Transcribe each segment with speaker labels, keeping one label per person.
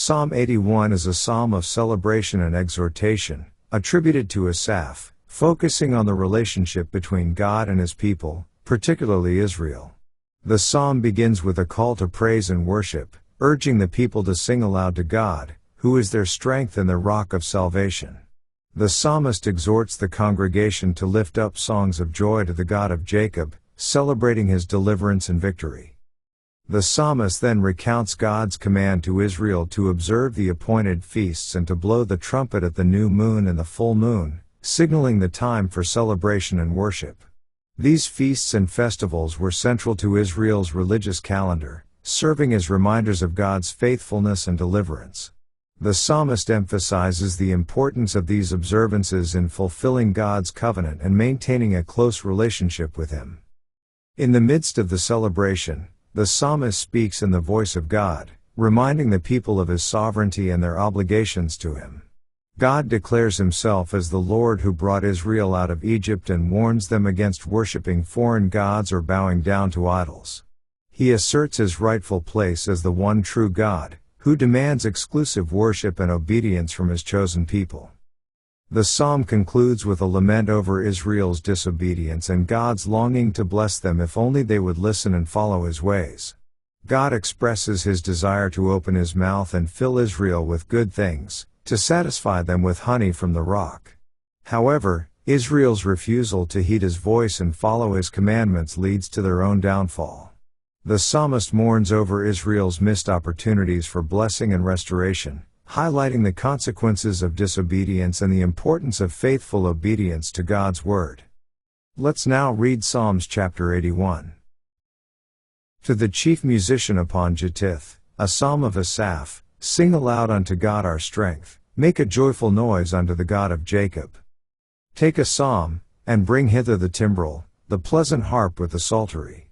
Speaker 1: Psalm 81 is a psalm of celebration and exhortation, attributed to Asaph, focusing on the relationship between God and His people, particularly Israel. The psalm begins with a call to praise and worship, urging the people to sing aloud to God, who is their strength and their rock of salvation. The psalmist exhorts the congregation to lift up songs of joy to the God of Jacob, celebrating His deliverance and victory. The psalmist then recounts God's command to Israel to observe the appointed feasts and to blow the trumpet at the new moon and the full moon, signaling the time for celebration and worship. These feasts and festivals were central to Israel's religious calendar, serving as reminders of God's faithfulness and deliverance. The psalmist emphasizes the importance of these observances in fulfilling God's covenant and maintaining a close relationship with Him. In the midst of the celebration, the psalmist speaks in the voice of God, reminding the people of His sovereignty and their obligations to Him. God declares Himself as the Lord who brought Israel out of Egypt and warns them against worshiping foreign gods or bowing down to idols. He asserts His rightful place as the one true God, who demands exclusive worship and obedience from His chosen people. The psalm concludes with a lament over Israel's disobedience and God's longing to bless them if only they would listen and follow His ways. God expresses His desire to open His mouth and fill Israel with good things, to satisfy them with honey from the rock. However, Israel's refusal to heed His voice and follow His commandments leads to their own downfall. The psalmist mourns over Israel's missed opportunities for blessing and restoration, highlighting the consequences of disobedience and the importance of faithful obedience to God's word. Let's now read Psalms chapter 81. To the chief musician upon Gittith, a psalm of Asaph, sing aloud unto God our strength, make a joyful noise unto the God of Jacob. Take a psalm, and bring hither the timbrel, the pleasant harp with the psaltery.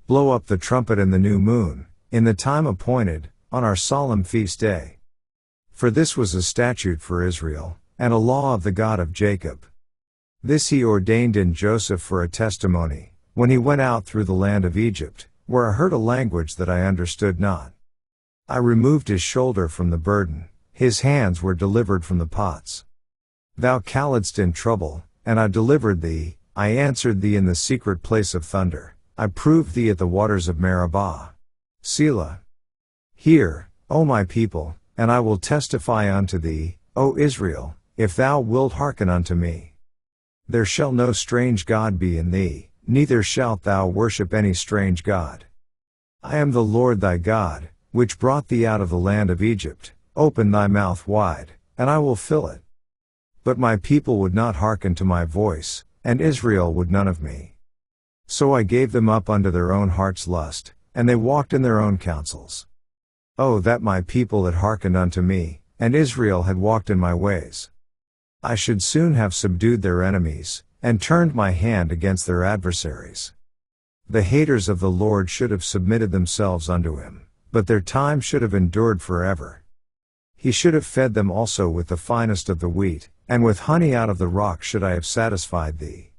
Speaker 1: Blow up the trumpet in the new moon, in the time appointed, on our solemn feast day. For this was a statute for Israel, and a law of the God of Jacob. This He ordained in Joseph for a testimony, when he went out through the land of Egypt, where I heard a language that I understood not. I removed his shoulder from the burden, his hands were delivered from the pots. Thou calledst in trouble, and I delivered thee, I answered thee in the secret place of thunder, I proved thee at the waters of Meribah. Selah. Hear, O my people, and I will testify unto thee, O Israel, if thou wilt hearken unto me. There shall no strange God be in thee, neither shalt thou worship any strange God. I am the Lord thy God, which brought thee out of the land of Egypt. Open thy mouth wide, and I will fill it. But my people would not hearken to my voice, and Israel would none of me. So I gave them up unto their own heart's lust, and they walked in their own counsels. Oh, that my people had hearkened unto me, and Israel had walked in my ways. I should soon have subdued their enemies, and turned my hand against their adversaries. The haters of the Lord should have submitted themselves unto Him, but their time should have endured forever. He should have fed them also with the finest of the wheat, and with honey out of the rock should I have satisfied thee.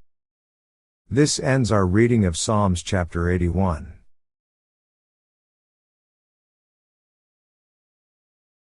Speaker 1: This ends our reading of Psalms chapter 81.